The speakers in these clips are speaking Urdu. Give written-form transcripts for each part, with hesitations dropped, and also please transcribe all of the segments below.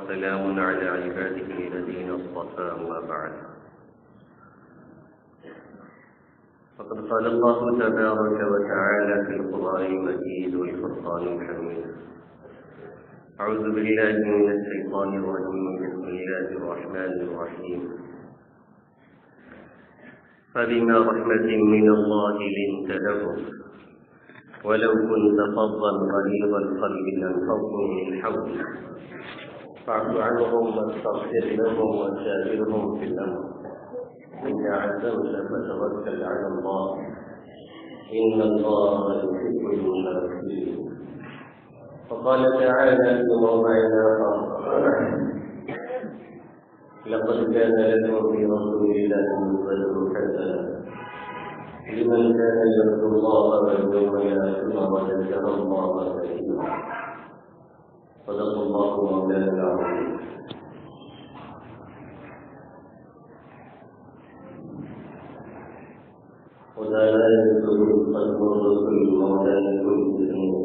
سلام على عباده الذين اصطفى أما بعد. فقد قال الله تبارك وتعالى في القرآن المجيد والفرقان الحميد: أعوذ بالله من الشيطان الرجيم. بسم الله الرحمن الرحيم. فبما رحمة من الله لنت لهم ولو كنت فظا غليظ القلب لانفضوا من حولك فاعف عنهم واستغفر لهم وشاورهم في الأمر إذا عزمت فتوكل على الله إن الله يحب المتوكلين. وقال تعالى في موضع آخر: لقد كان لكم في رسول الله أسوة حسنة لمن كان يرجو الله واليوم الآخر وذكر الله كثيرا. صدق الله مولانا العظيم. خدا لا يذكر قدم الرسول مولانا كل سنين.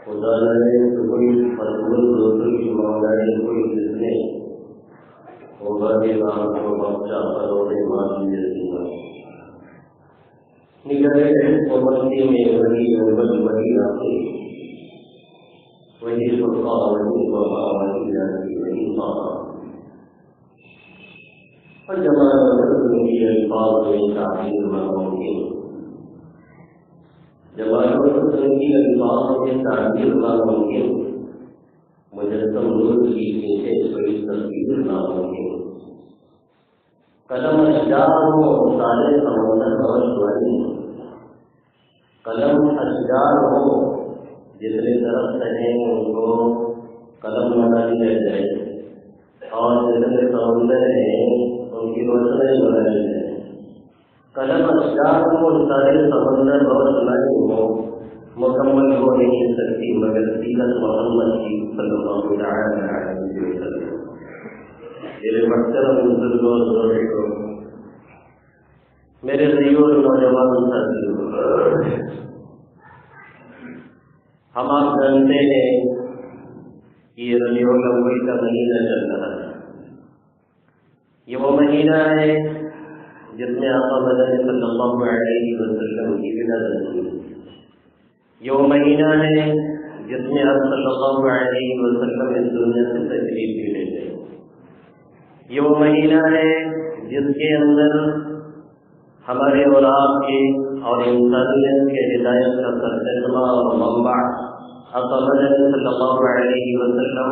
خدا لا يذكر قدم الرسول مولانا كل سنين. وبعد رات وبچا فروغ ماضی جسنا نگاہ قومتی میں وہی اول وہی آخری وہی فرقہ وہی وبا وہی جاتی وہی خاصہ اور جمال رسول کی الفاظ میں تعبیر ناممکن. جمال رسول کی الفاظ میں تعبیر ناممکن. مجسم نور کی پیچھے کوئی تصویر ناممکن. قلم اشجار ہو سارے سمندر روشنی. قلم اشجار ہو جتنے درخت ہیں ان کو قلم بنا دیا جائے اور جتنے سمندر ہیں ان کی روشنی بنا دی جائے. قلم اشجار ہو سارے سمندر روشنی ہو مکمل ہو نہیں سکتی مگر سیرت محمد کی صلی اللہ علیہ وسلم. میرے محترم بزرگوں اور دوستوں، میرے غریبوں اور نوجوان ساتھیوں، ہم آپ جانتے ہیں کہ یہ ربیع الاول کا مہینہ چل رہا ہے. یہ وہ مہینہ ہے جس میں آقا مدنی صلی اللہ علیہ وسلم کی ولادت ہوئی. یہ وہ مہینہ ہے جس میں آپ صلی اللہ علیہ وسلم اس دنیا سے تشریف بھی لے گئے. یہ وہ مہینہ ہے جس کے اندر ہمارے اور آپ کے اور انسانیت کے ہدایت کا سرچشمہ اور منبع آقا مدنی صلی اللہ علیہ وسلم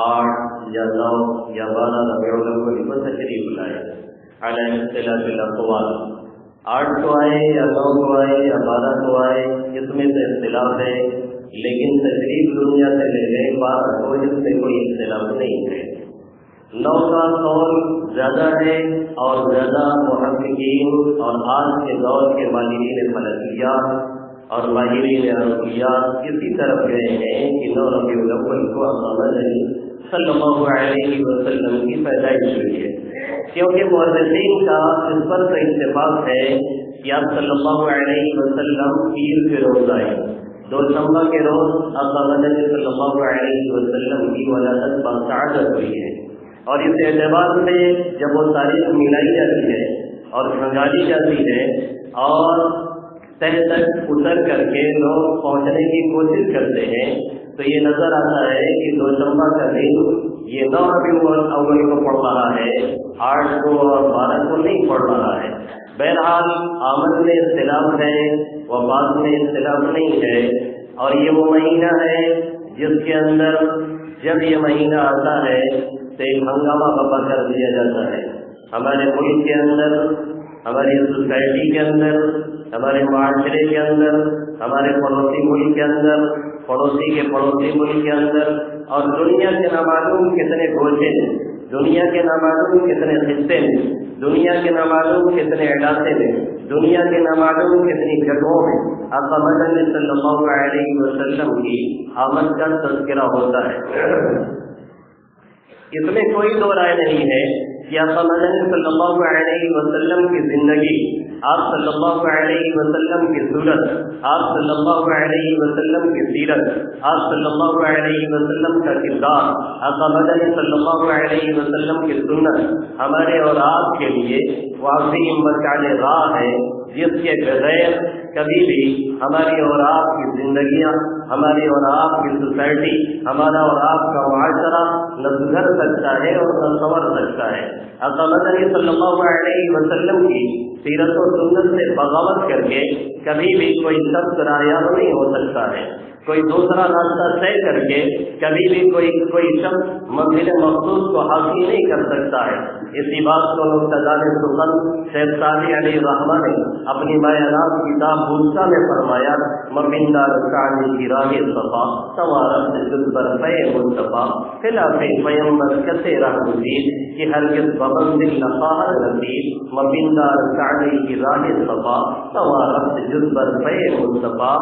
8 یا 9 یا 12 ربیع الاول کو تشریف لائے علی اختلاف الاقوال. 8 کو آئے یا 9 کو آئے یا 12 کو آئے اس میں سے اختلاف ہے، لیکن تشریف دنیا سے لے گئے 12 کو، اس میں کوئی اختلاف نہیں ہے. 9 کا قول زیادہ ہے اور زیادہ محققین اور آج کے دور کے ماہرین فلکیات اور ماہرین عربیات اسی طرف گئے ہیں کہ 9 ربیع الاول کو آقا مدنی صلی اللہ علیہ وسلم کی پیدائش ہوئی ہے. کیونکہ مورخین کا اس پر تو اتفاق ہے کہ آپ صلی اللہ علیہ وسلم پیر کے روز آئے. دوشنبہ کے روز آقا مدنی صلی اللہ علیہ وسلم کی ولادت باسعادت ہوئی ہے. اور اس اعتبار سے جب وہ تاریخ ملائی جاتی ہے اور کھنگالی جاتی ہے اور تہ تک اتر کر کے لوگ پہنچنے کی کوشش کرتے ہیں تو یہ نظر آتا ہے کہ دوشنبہ کا دن یہ 9 ربیع الاول کو پڑ رہا ہے، 8 کو اور 12 کو نہیں پڑ رہا ہے. بہرحال آمد میں اختلاف ہے، وفات میں اختلاف نہیں ہے. اور یہ وہ مہینہ ہے جس کے اندر جب یہ مہینہ آتا ہے تو ایک ہنگامہ برپا کر دیا جاتا ہے. ہمارے ملک کے اندر، ہماری سوسائٹی کے اندر، ہمارے معاشرے کے اندر، ہمارے پڑوسی ملک کے اندر، پڑوسی کے پڑوسی ملک کے اندر اور دنیا کے نامعلوم کتنے گوشے میں، دنیا کے نامعلوم کتنے خطے میں، دنیا کے نامعلوم کتنے علاقے میں، دنیا کے نامعلوم کتنی جگہوں میں آقا مدنی صلی اللہ علیہ وسلم کی آمد کا تذکرہ ہوتا ہے. اس میں کوئی دو رائے نہیں ہے کہ آقا مدنی صلی اللہ علیہ وسلم کی زندگی، آپ صلی اللہ علیہ وسلم کی صورت، آپ صلی اللہ علیہ وسلم کی سیرت، آپ صلی اللہ علیہ وسلم کا کردار، آقا مدنی صلی اللہ علیہ وسلم کی سنت ہمارے اور آپ کے لیے واضح مرکز راہ ہے، جس کے بغیر کبھی بھی ہماری اور آپ کی زندگیاں، ہماری اور آپ کی سوسائٹی، ہمارا اور آپ کا معاشرہ نہ سدھر سکتا ہے اور نہ سنور سکتا ہے۔ آقا مدنی صلی اللہ علیہ وسلم کی سیرت و سنت سے بغاوت کر کے کبھی بھی کوئی شخص راہیاب نہیں ہو سکتا ہے، کوئی دوسرا راستہ طے کر کے کبھی بھی کوئی شخص منزل مخصوص کو حاصل نہیں کر سکتا ہے۔ اسی بات کو مقتدان سخن شیخ سعدی علیہ الرحمٰ نے اپنی بیانات کتاب بوسا میں فرمایا، مبندار سعدی کی راہ صفا سوارت جد برفے مصطفیٰ خلاف پیمبر کسے راہ مزید کہ ہرگز بمنزل نخواہر رسید، مبندار سعدی کی راہ صفا سوارت جد برفے مصطفیٰ۔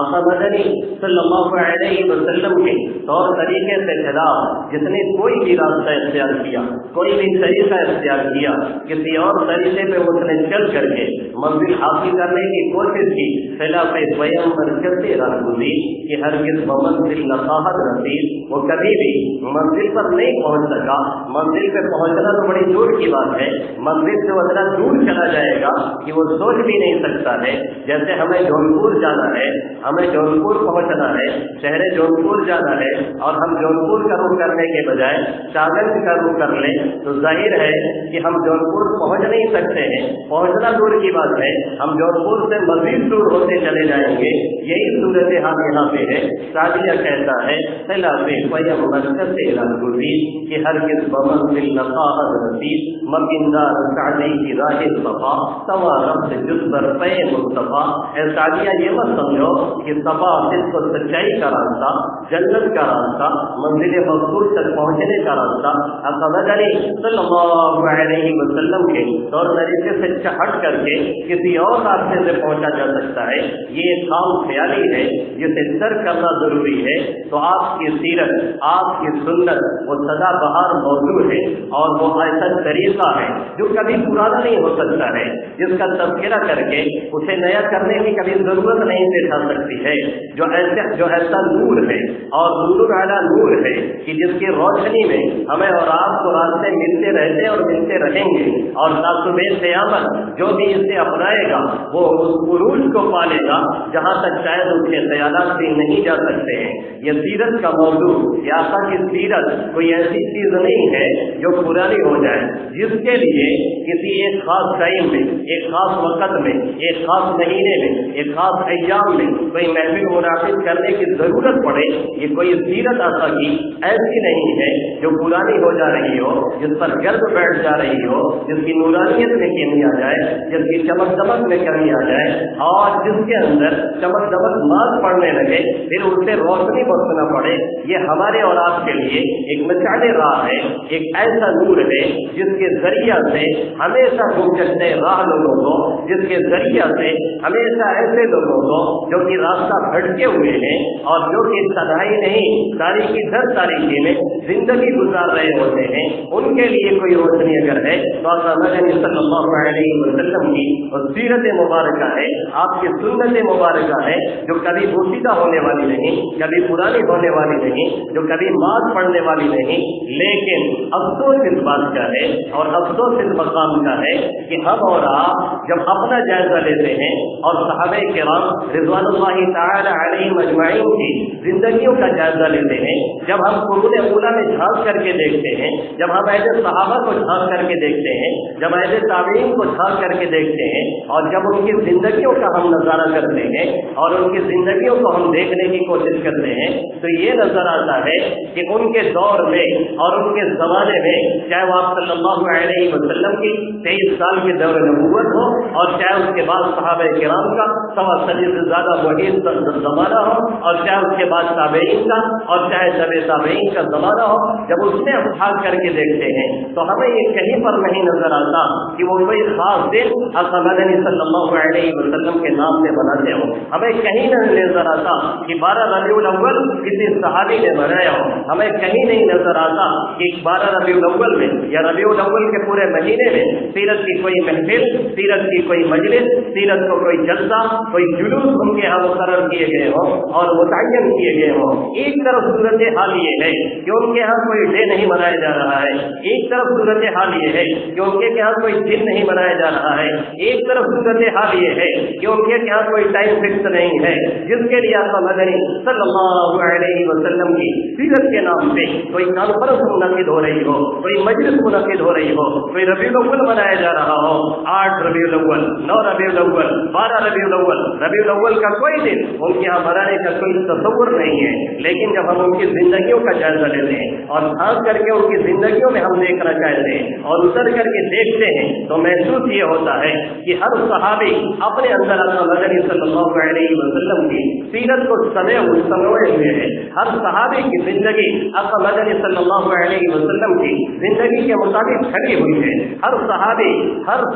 آقا مدنی صلی اللہ علیہ وسلم کے طور طریقے سے خلاف جس نے کوئی بھی راستہ اختیار کیا، کوئی بھی طریقہ اختیار کیا، کسی اور طریقے پہ اس نے چل کر کے منزل حاصل کرنے کی کوشش کی، خلاف پیمبر کسے راہ گزید کہ ہرگز بمنزل نخواہر رسید، وہ کبھی بھی منزل پر نہیں پہنچ سکا۔ منزل پہ پہنچنا تو بڑی دور کی بات ہے، منزل سے اتنا دور چلا جائے گا کہ وہ سوچ بھی نہیں سکتا ہے۔ جیسے ہمیں جونپور جانا ہے، ہمیں جونپور پہنچنا ہے، شہر جونپور جانا ہے، اور ہم جونپور کا رخ کرنے کے بجائے شاہگنج کا رخ کر لیں تو ظاہر ہے کہ ہم جونپور پہنچ نہیں سکتے ہیں، پہنچنا دور کی بات ہے، ہم جونپور سے مزید دور ہوتے چلے جائیں گے۔ یہی صورتحال یہاں پہ ہے۔ سعدیہ کہتا ہے خلاف پیمبر کسے راہ گزید کہ ہرگز بمنزل نخواہر رسید، مبندار سعدی کی راہ صفا سوارت جد برفے مصطفیٰ۔ اے سعدیہ یہ مت سمجھو کہ صفا صرف سچائی کا راستہ، جنت کا راستہ، منزل مقصود تک پہنچنے کا راستہ آقا مدنی صلی اللہ علیہ وسلم کے طور طریقے سے ہٹ کر کے کسی اور راستے سے پہنچا جا سکتا ہے۔ یہ ایک خام خیالی ہے جسے ترک کرنا ضروری ہے۔ تو آپ کی سیرت، آپ کی سنت وہ سدا بہار موضوع ہے، اور وہ ایسا طریقہ ہے جو کبھی پرانا نہیں ہو سکتا ہے، جس کا تذکرہ کر کے اسے نیا کرنے کی کبھی ضرورت نہیں پیش آ سکتی ہے، جو ایسا نور ہے اور نور اعلیٰ نور ہے کہ جس کی روشنی میں ہمیں اور آپ کو راستے ملتے رہتے اور ملتے رہیں گے، اور صبح قیامت جو بھی اسے اپنائے گا وہ اس عروج کو پالے گا جہاں تک شاید اس کے خیالات بھی نہیں جا سکتے ہیں۔ یہ سیرت کا موضوع، یا آقا کی سیرت کوئی ایسی چیز نہیں ہے جو پرانی ہو جائے، جس کے لیے کسی ایک خاص ٹائم میں، ایک خاص وقت میں، ایک خاص مہینے میں، ایک خاص ایام میں کوئی محفل منعقد کرنے کی ضرورت پڑے۔ یہ کوئی سیرت آقا کی ایسی نہیں ہے جو پرانی ہو جا رہی ہو، جس پر گرد بیٹھ جا رہی ہو، جس کی نورانیت میں کمی آ جائے، جس کی چمک دمک میں کمی آ جائے، اور جس کے اندر چمک دمک مات پڑنے لگے پھر اس سے روشنی برسنا پڑے۔ یہ ہمارے اور آپ کے لیے ایک مشعل راہ ہے، ایک ایسا نور ہے جس کے ذریعہ سے ہمیشہ گم چلتے راہ لوگوں کو، جس کے ذریعہ سے ہمیشہ ایسے لوگوں کو جو کہ راستہ بھٹکے ہوئے ہیں اور جو کہ تنہائی نہیں، تاریخی در تاریخی میں زندگی گزار رہے ہوتے ہیں، ان کے لیے کوئی روشنی اگر ہے تو آقا مدنی صلی اللہ علیہ وسلم کی سیرت مبارکہ ہے، آپ کی سنت مبارکہ ہے، جو کبھی پوشیدہ ہونے والی نہیں، کبھی پرانی ہونے والی نہیں، جو کبھی مات پڑنے والی نہیں۔ لیکن افسوس اس بات کا ہے اور افسوس اس مقام کا ہے کہ ہم اور آپ جب اپنا جائزہ لیتے ہیں اور صحابہ کرام رضوان اللہ تعالی علیہم اجمعین کی زندگیوں کا جائزہ لیتے ہیں، جب ہم قرون اولیٰ میں جھانک کر کے دیکھتے ہیں، جب ہم اہل صحابہ کو جھانک کر کے دیکھتے ہیں، جب اہل تابعین کو جھانک کر کے دیکھتے ہیں، اور جب ان کی زندگیوں کا ہم نظارہ کرتے ہیں اور ان کی زندگیوں کو ہم دیکھنے کی کوشش کرتے ہیں، تو یہ نظر آتا ہے کہ ان کے دور میں اور ان کے زمانے میں، چاہے وہ آپ صلی اللہ علیہ وسلم کی 23 سال کے دور نبوت ہو اور چاہے اس کے بعد صحابہ کرام کا 125 سے زیادہ وحید زمانہ ہو، اور چاہے اس کے بعد تابعین کا، اور چاہے تبع تابعین کا زمانہ ہو، جب اس میں ہم بھاگ کر کے دیکھتے ہیں تو ہمیں یہ کہیں پر نہیں نظر آتا کہ وہ کوئی خاص دن آقا مدنی صلی اللہ علیہ وسلم کے نام سے بناتے ہو. ہمیں کہیں نہیں نظر آتا کہ 12 ربیع الاول کسی صحابی نے بنایا ہو. ہمیں کہیں نہیں نظر آتا کہ 12 ربیع الاول میں یا ربیع الاول کے پورے مہینے میں سیرت کی کوئی محفل، سیرت کی کوئی مجلس، سیرت کو کوئی جلسہ، کوئی جلوس ان کے یہاں مقرر کیے گئے ہوں اور متعین کیے گئے ہوں. ایک طرف صورت حال یہ ہے کہ ان کے یہاں کوئی ڈے نہیں منایا جا رہا ہے، ایک طرف صورت حال یہ ہے کہ ان کے یہاں کوئی دن نہیں منایا جا رہا ہے، ایک طرف صورت حال یہ ہے کہ ان کے یہاں کوئی ٹائم فکس نہیں ہے جس کے لیے آقا مدنی صلی اللہ علیہ وسلم کی سیرت کے نام سے کوئی کانفرنس منعقد ہو رہی ہو، کوئی مجلس منعقد ہو رہی ہو، کوئی ربیع الاول منایا جا رہا ہو. 8 ربیع الاول، 9 ربیع الاول، 12 ربیع الاول، ربیع الاول کا کوئی دن ان کے یہاں منانے کا کوئی تصور نہیں ہے. لیکن جب ہم ان کی زندگیوں کا جائزہ لیتے ہیں اور خاص کر کے ان کی زندگیوں میں ہم دیکھنا چاہتے ہیں اور اتر کر کے دیکھتے ہیں تو محسوس یہ ہوتا ہے کہ ہر صحابی اپنے اندر آقا مدنی صلی اللہ علیہ وسلم کی سیرت کو سمے ہوئے ہیں. ہر صحابی کی زندگی آقا مدنی صلی اللہ علیہ وسلم کی زندگی کے مطابق کھڑی ہوئی ہے. ہر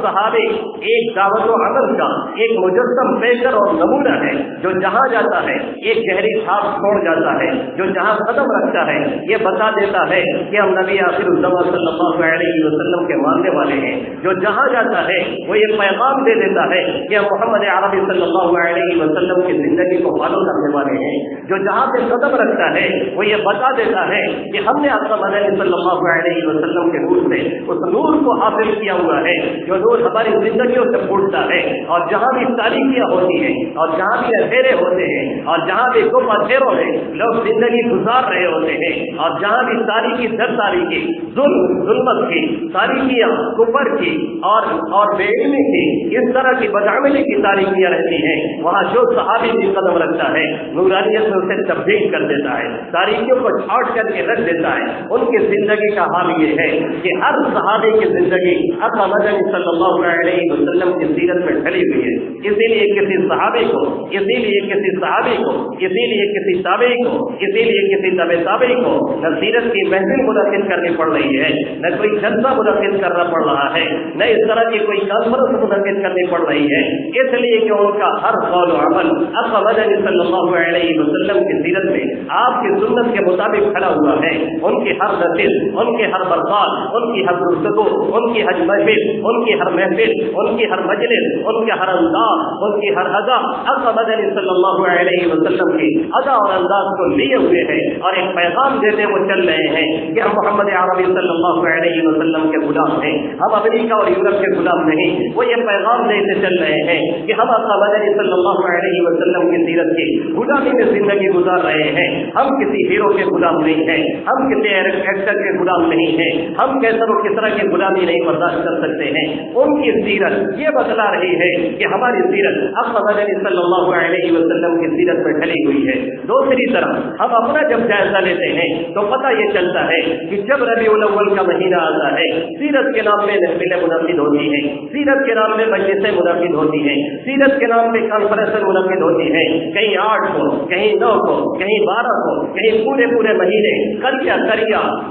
صحابی ایک دعوت و عمل کا ایک مجسم پیکر اور نمونہ ہے جو جہاں جاتا ہے ایک گہری چھاپ چھوڑ جاتا ہے، جو جہاں قدم رکھتا ہے یہ بتا دیتا ہے کہ ہم نبی آخر الزمان صلی اللہ علیہ وسلم کے ماننے والے ہیں. جو جہاں جاتا ہے وہ یہ پیغام دے دیتا ہے کہ ہم محمد عربی صلی اللہ علیہ وسلم کی زندگی کو فالو کرنے والے ہیں. جو جہاں پہ قدم رکھتا ہے وہ یہ بتا دیتا ہے کہ ہم نے آقا مدنی صلی اللہ علیہ وسلم کے نور سے اس نور کو حاصل کیا ہوا ہے جو نور ہماری زندگیوں سے پھوٹتا ہے. اور جہاں بھی تاریکیاں ہوتی ہیں اور جہاں بھی اندھیرے ہوتے ہیں اور جہاں بھی گم اندھیروں میں لوگ زندگی گزار رہے ہوتے ہیں اور جہاں بھی تاریکی در تاریکی، ظلمت کی، تاریکیاں، کفر کی اور بے علمی کی، اس طرح کی بدعملی کی تاریکیاں رہتی ہیں، وہاں جو صحابی بھی قدم رکھتا ہے نورانیت میں اسے تبدیل کر دیتا ہے، تاریکیوں کو چھاٹ کر کے رکھ دیتا ہے. ان کی زندگی کا حال یہ ہے کہ ہر صحابی کی زندگی آقا مدنی صلی اللہ علیہ وسلم کی سیرت میں ڈھلی ہوئی ہے. اسی لیے کسی صحابی کو، اسی لیے کسی صحابی کو، اسی لیے کسی تابعی کو، اسی لیے کسی تبع تابعی کو نہ سیرت کی محفل منعقد کرنی پڑ رہی ہے، نہ کوئی جلسہ منعقد کرنا پڑ رہا ہے، نہ اس طرح کی کوئی کانفرنس منعقد کرنی پڑ رہی ہے. اس لیے کہ ان کا ہر قول و عمل آقا مدنی صلی اللہ علیہ وسلم کی سیرت میں آپ کی سنت کے مطابق کھڑا ہوا ہے. ان کی ہر نصیحت، ان کی ہر برخاست، ان کی ہر گفتگو، ان کی ہر محفل، ان کی ہر محفل، ان کی ہر مجلس، ان کے ہر انداز، ان کی ہر ادا آقا مدنی صلی اللہ علیہ وسلم کی ادا اور انداز کو لیے ہوئے ہیں اور ایک پیغام دیتے وہ چل رہے ہیں کہ ہم محمد عربی صلی اللہ علیہ وسلم کے غلام ہیں، ہم امریکہ اور یورپ کے غلام نہیں. وہ یہ پیغام دیتے چل رہے ہیں کہ ہم آقا مدنی صلی اللہ علیہ وسلم کی سیرت کی غلامی میں زندگی گزار رہے ہیں. ہم کسی ہیرو کے غلام نہیں ہیں، ہم کسی ایکٹر کے غلام نہیں ہیں، ہم کیسر و کسرا کی غلامی نہیں برداشت کر سکتے ہیں. ان کی سیرت یہ بتلا رہی ہے کہ ہماری سیرت آقا مدنی صلی اللہ علیہ وسلم کی سیرت میں ڈھلی ہوئی ہے. دوسری طرف ہم اپنا جب جائزہ لیتے ہیں تو پتہ یہ چلتا ہے کہ جب ربیع الاول کا مہینہ آتا ہے سیرت کے نام پہ محفلیں منعقد ہوتی ہیں، سیرت کے نام پہ مجلسیں منعقد ہوتی ہیں، سیرت کے نام پہ کانفرنس منعقد ہوتی ہیں. کہیں 8 کو، کہیں 9 کو، کہیں 12 کو، کہیں پورے مہینے، قریہ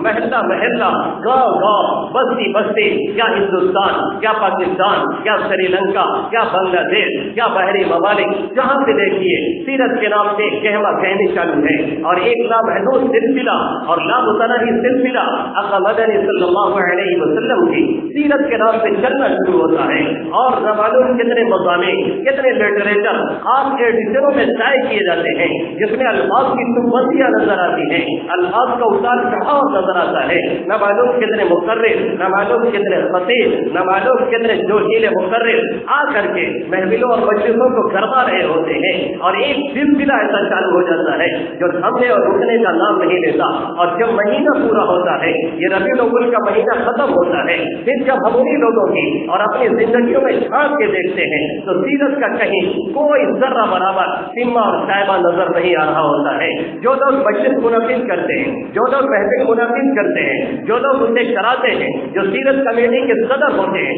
محلہ محلہ، گاؤں گاؤں، بستی بستی، کیا ہندوستان، کیا پاکستان، کیا سری لنکا، کیا بنگلہ دیش، کیا بحری ممالک، جہاں سے دیکھیے سیرت کے نام سے کہما کہنی چالو ہے. اور ایک لامحدود سلسلہ اور لامتناہی سلسلہ آقا مدنی صلی اللہ علیہ وسلم کی سیرت کے نام سے چلنا شروع ہوتا ہے. اور نہ معلوم کتنے مضامین، کتنے لٹریچر آپ ایڈیشنوں میں شائع کیے جاتے ہیں جس میں الفاظ کی تبدیلیاں نظر آتی ہیں، الفاظ کا اتار چڑھاؤ نظر آتا ہے. نہ معلوم کتنے مقرر، نہ معلوم کتنے خطیب، نہ معلوم کتنے جوہیل مقرر آ کر کے محفلوں اور مجلسوں کو گرما رہے ہوتے ہیں. اور ایک سلسلہ ایسا چالو ہو جاتا ہے جو تھمنے اور رکنے کا نام نہیں لیتا. اور جب مہینہ پورا ہوتا ہے، یہ ربیع الاول کا مہینہ ختم ہوتا ہے، پھر جب ہم انہیں لوگوں کی اور اپنی زندگیوں میں جھانک کے دیکھتے ہیں تو سیرت کا کہیں کوئی ذرہ برابر سما اور صاحبہ نظر نہیں آ رہا ہوتا ہے. جو لوگ مجلس منعقد کرتے ہیں، جو لوگ محفل منعقد کرتے ہیں، جو لوگ اسے کراتے ہیں، جو سیرت کمیٹی کے صدر ہوتے ہیں،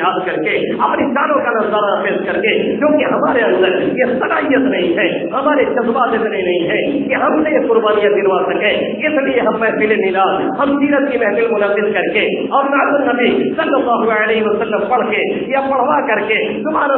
جہاد کر کے اپنی جانوں کا نظارہ پیش کر کے، کیونکہ ہمارے اندر یہ صلاحیت نہیں ہے، ہمارے جذبات اتنے نہیں ہیں کہ ہم سے یہ قربانیاں دلوا سکیں، اس لیے ہم محفل میلاد، ہم سیرت کی محفل منعقد کر کے اور نعت النبی صلی اللہ علیہ وسلم پڑھ کے یا پڑھوا کر کے سبحان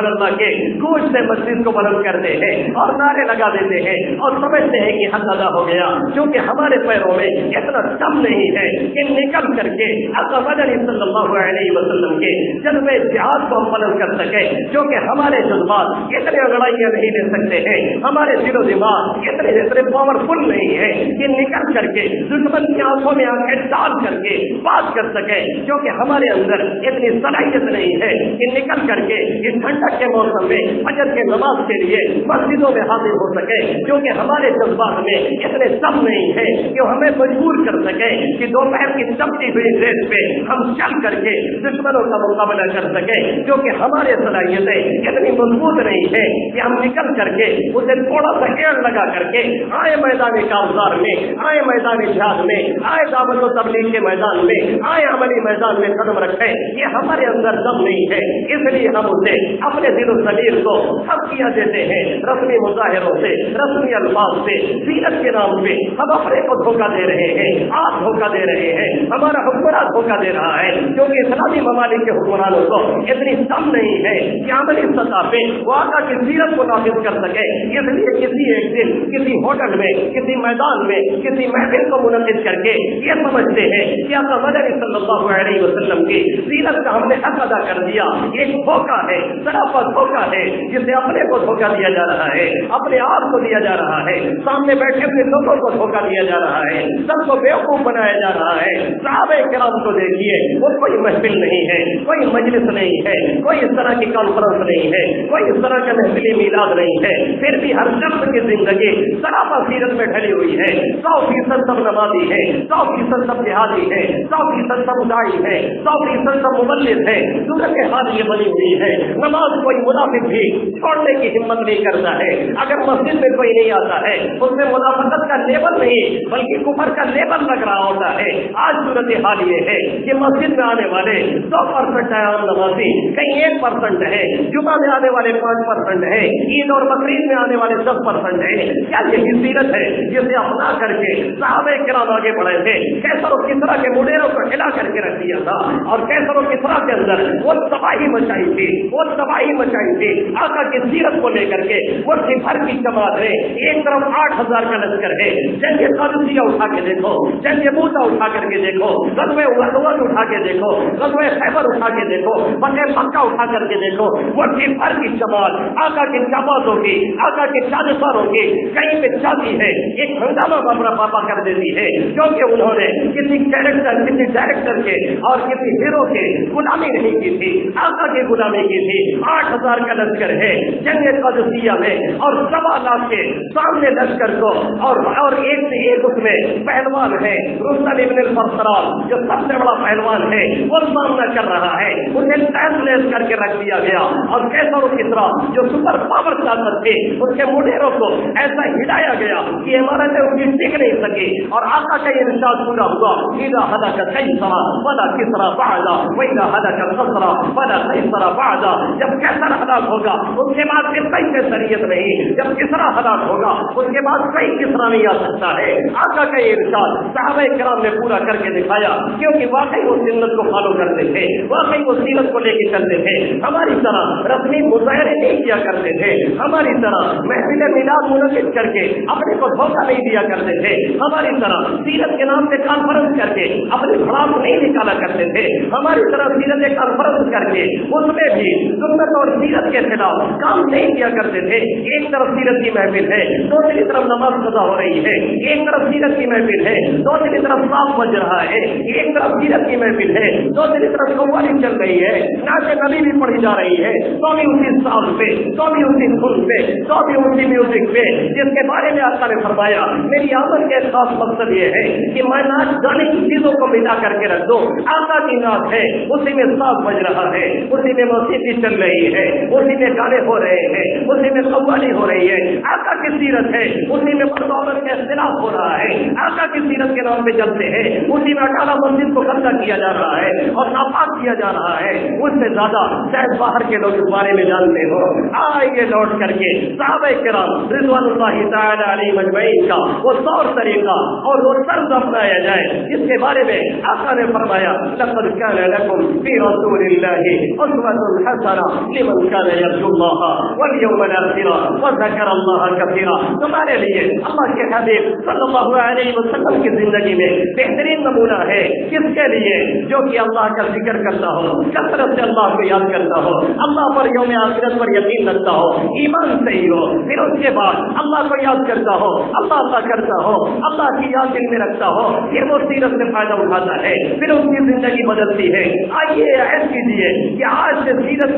اللہ کے گوش سے مسجد کو بلند کرتے ہیں اور نعرے لگا دیتے ہیں اور سمجھتے ہیں کہ حد ادا ہو گیا، کیونکہ ہمارے پیروں میں اتنا دم نہیں ہے کہ نکل کر کے آقا مدنی صلی اللہ علیہ وسلم کے جذبے جہاد کو ہم بلند کر سکے، کیونکہ ہمارے جذبات اتنے انگڑائیاں نہیں لے سکتے ہیں، ہمارے دل و دماغ اتنے پاورفل نہیں ہے کہ نکل کر کے دشمن کی آنکھوں میں آنکھیں ڈال کر کے بات کر سکے، کیونکہ ہمارے اندر اتنی صلاحیت نہیں ہے کہ نکل کر کے اس ٹھنڈک کے موسم میں فجر کے نماز کے لیے مسجدوں میں حاضر ہو سکے، کیونکہ ہمارے جذبات میں اتنے دم نہیں ہے کہ ہمیں مجبور کر سکے کہ دوپہر کی تپتی ہوئی ریت پہ ہم چل کر کے دشمنوں کا مقابلہ کر سکے، کیونکہ ہمارے صلاحیتیں اتنی مضبوط نہیں ہے کہ ہم نکل کر کے اسے تھوڑا سا ایڑ لگا کر کے آئے میدان کارزار میں، آئے میدان جہاد میں، آئے دعوت و تبلیغ کے میدان میں، آئے عملی میدان میں قدم رکھیں، یہ ہمارے اندر دم نہیں ہے، اس لیے ہم اسے اپنے دل و ضمیر کو تھپکیاں دیتے ہیں رسمی مظاہروں سے، رسمی الفاظ سے، سیرت کے نام پہ ہم اپنے کو دھوکہ دے رہے ہیں، آپ دھوکہ دے رہے ہیں، ہمارا حکمران دھوکہ دے رہا ہے، کیونکہ اسلامی ممالک کے حکمرانوں کو اتنی دم نہیں ہے کہ عملی سطح پہ وہ آقا کی سیرت کو نافذ کر سکے، اس لیے کسی ایک دن کسی ہوٹل میں، کسی میدان میں، کسی محفل کو منعقد کر کے یہ سمجھتے ہیں کہ آقا مدنی صلی اللہ علیہ وسلم کی سیرت کا ہم نے حق ادا کر دیا، ایک دھوکہ ہے، سراپا دھوکہ ہے، جسے اپنے کو دھوکہ دیا جا رہا ہے، اپنے آپ کو دیا جا رہا ہے، سامنے بیٹھے ہوئے لوگوں کو دھوکہ دیا جا رہا ہے، سب کو بیوقوف بنایا جا رہا ہے۔ صحابہ کرام کو دیکھیے، وہ کوئی محفل نہیں ہے، کوئی مجلس نہیں ہے، کوئی اس طرح کی کانفرنس نہیں ہے، کوئی اس طرح کا محفلی میلاد نہیں ہے، پھر بھی ہر شخص کی زندگی سراپا سیرت میں ڈھلی ہوئی ہے، 100% سب نمازی ہے، 100% سب جہادی ہے، 100% سب داعی ہے، 100% سب مبلغ ہے، صورت حال یہ بنی ہوئی ہے۔ نماز کوئی منافق بھی چھوڑنے کی ہمت نہیں کرتا ہے، اگر مسجد میں کوئی نہیں آتا ہے اس میں منافقت کا لیبل نہیں بلکہ کفر کا لیبل لگ رہا ہوتا ہے۔ آج صورت حال یہ ہے کہ مسجد میں آنے والے 100% ہے عام نمازی، کہیں 1% ہے، جمعہ میں آنے والے 5% ہے، عید اور بقرعید میں آنے والے 10% ہے۔ کیا یہی سیرت ہے جسے اپنا کر کے صحابہ کرام آگے بڑھے تھے؟ کیسر و کسرا کے مڈیروں کو ہلا کر کے رکھ دیا تھا، اور کیسر و کسرا کے اندر وہ تباہی مچائی تھی، وہ تباہی مچائی تھی آقا کی سیرت کو لے کر کے۔ وہ بھر کی جماعت ہے، ایک طرف 8000 کا لشکر ہے، جنگ قادسیہ اٹھا کے دیکھو، جنگ موتا اٹھا کر کے دیکھو، غزوہ احد اٹھا کے دیکھو، غزوہ خیبر اٹھا کے دیکھو، فتح مکہ اٹھا کر کے دیکھو، وہ بھر کی جماعت آقا کی جماعتوں کی، آقا کے جانشینوں کی کہیں پہ جاتی ہے، ایک ہنگامہ اپنا پاپا کر دیتی ہے، کیونکہ انہوں نے کسی کیریکٹر، کسی ڈائریکٹر کے اور کسی ہیرو کے غلامی نہیں کی تھی، آقا کی غلامی کی تھی۔ 8000 کا لشکر ہے جنگ قادسیہ میں، اور 1.25 کے سامنے لشکر کو اور ایک سے ایک اس میں پہلوان ہے، رستم ابن الفرسرال جو سب سے بڑا پہلوان ہے، وہ سامنا کر رہا ہے، انہیں لیس کر کے رکھ دیا گیا، اور کیسر و کسرا جو سپر پاور طاقت تھے اس کے مڈیروں کو ایسا ہلایا گیا کہ عمارتیں ان کی ٹک نہیں سکی، اور آقا کا یہ ارشاد پورا ہوا، اذا ہلک کیسرا فلا کسرا بعدا واذا ہلک کسرا فلا کیسرا بعدا۔ جب کیسر ہلاک ہوگا اس کے بعد پھر کوئی کیسریت نہیں، جب کسرا ہلاک ہوگا اس کے بعد کوئی کسرا نہیں آ سکتا ہے۔ آقا کا یہ ارشاد صحابہ کرام نے پورا کر کے دکھایا، کیونکہ واقعی وہ سنت کو فالو کرتے تھے، واقعی وہ سیرت کو لے کے چلتے تھے، ہماری طرح رسمی مظاہرے نہیں کیا کرتے تھے، ہماری طرح محفل میلاد منعقد کر کے اپنے کو دھوکہ نہیں دیا کرتے تھے، ہماری طرح سیرت کے نام سے کانفرنس کر کے اپنی بڑاپ نہیں نکالا کرتے تھے، ہماری طرح سیرت کانفرنس کر کے اس میں بھی سنت اور سیرت کے خلاف کام نہیں کیا کرتے تھے۔ ایک طرف سیرت کی محفل ہے، دوسری طرف نماز قضا ہو رہی ہے، ایک طرف سیرت کی محفل ہے، دوسری طرف صاف بج رہا ہے، ایک طرف سیرت کی محفل ہے، دوسری طرف قوالی چل رہی ہے، نعت نبی بھی پڑھی جا رہی ہے، تو بھی اسی ساز پہ، تو بھی اسی دھن پہ، تو بھی اسی میوزک پہ، جس کے بارے میں آقا نے فرمایا میری آمد کا خاص مقصد یہ ہے کہ میں ناچ گانے کی چیزوں کو مٹا کر کے رکھ دوں۔ آقا کی نعت ہے، اسی میں ساز بج رہا ہے، اسی میں موسیقی چل چل رہی ہے، اسی میں گانے ہو رہے ہیں، اسی میں قوالی ہو رہی ہے۔ آقا کی سیرت ہے، اسی میں مرد عورت کا اختلاف ہو رہا ہے۔ آقا کی سیرت کے نام پہ جلتے ہیں، اسی میں 18 مسجد کو قبضہ کیا جا رہا ہے اور ناپاک کیا جا رہا ہے۔ اس سے زیادہ شاید باہر کے لوگ اس بارے میں جانتے ہو۔ آئیے لوٹ کر کے صحابہ کرام رضوان اللہ تعالی علیہم اجمعین کا وہ طور طریقہ اور وہ طرز اپنایا جائے جس کے بارے میں آقا نے فرمایا لقد كان لكم في رسول الله اسوة حسنة لمن كان يرجو الله واليوم الآخر وذكر الله كثيرا۔ تمہارے لیے اللہ کے حبیب صلی اللہ علیہ وسلم کی زندگی میں بہترین نمونہ ہے کس کے لیے؟ جو کہ اللہ کا ذکر کرتا ہو، کثرت سے اللہ کو یاد کرتا ہو، اللہ پر یوم آخرت پر یقین رکھتا ہو، ایمان صحیح ہو، پھر اس کے بعد اللہ کو یاد کرتا ہو، اللہ کرتا ہو، اللہ کی یاد دل میں رکھتا ہو، پھر وہ سیرت سے فائدہ اٹھاتا ہے، پھر اس کی زندگی بدلتی ہے۔ آئیے عہد کیجیے کہ آج سے سیرت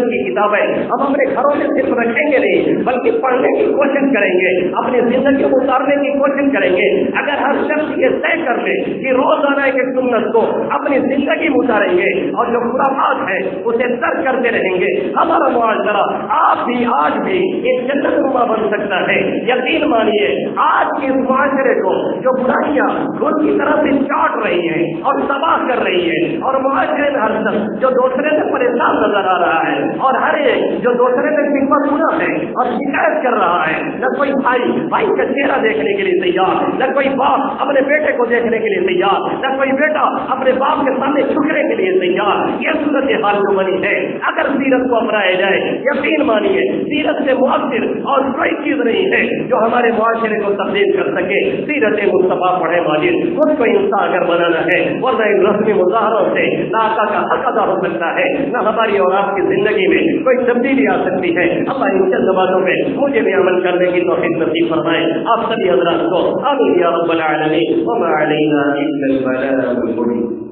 کی کتابیں ہم اپنے گھروں میں صرف رکھیں گے نہیں بلکہ پڑھنے کی کوشش کریں گے، اپنی زندگی کو اتارنے کی کوشش کریں گے۔ اگر ہر شخص یہ طے کر لے کہ روزانہ ایک سنت کو اپنی زندگی میں اتاریں گے اور جو خرافات ہے اسے ترک کرتے رہیں گے، ہمارا معاشرہ آپ بھی آج بھی ایک جنت نما بن سکتا ہے۔ یقین مانیے آج کے اس معاشرے کو جو برائیاں خود کی طرف سے چاٹ رہی ہیں اور تباہ کر رہی ہے، اور معاشرے میں ہر شخص جو دوسرے سے پریشان نظر آ رہا ہے اور ہر ایک جو دوسرے سے خدمت ہونا ہے اور شکایت کر رہا ہے، نہ کوئی بھائی کا چہرہ دیکھنے کے لیے تیار، نہ کوئی باپ اپنے بیٹے کو دیکھنے کے لیے تیار، نہ کوئی بیٹا اپنے باپ کے سامنے جھکنے کے لیے تیار۔ یہ صورت حال جو بنی ہے، اگر سیرت کو اپنایا جائے یقین مانیے سیرت سے مؤثر اور کوئی چیز نہیں ہے جو ہمارے معاشرے کو تبدیل کر سکے۔ سیرت مصطفیٰ پڑھے ماجد خود کو انسان اگر بنانا ہے ورنہ ان رسمی مظاہروں سے نہ آقا کا حق ادا ہو سکتا ہے، نہ ہماری اور آپ کی زندگی میں کوئی تبدیلی آ سکتی ہے۔ اللہ ان چند باتوں میں مجھے بھی عمل کرنے کی توفیق نصیب فرمائے۔ آپ سبھی حضرات کو آمین یا رب العالمین۔ وما علینا الا البلاغ المبین۔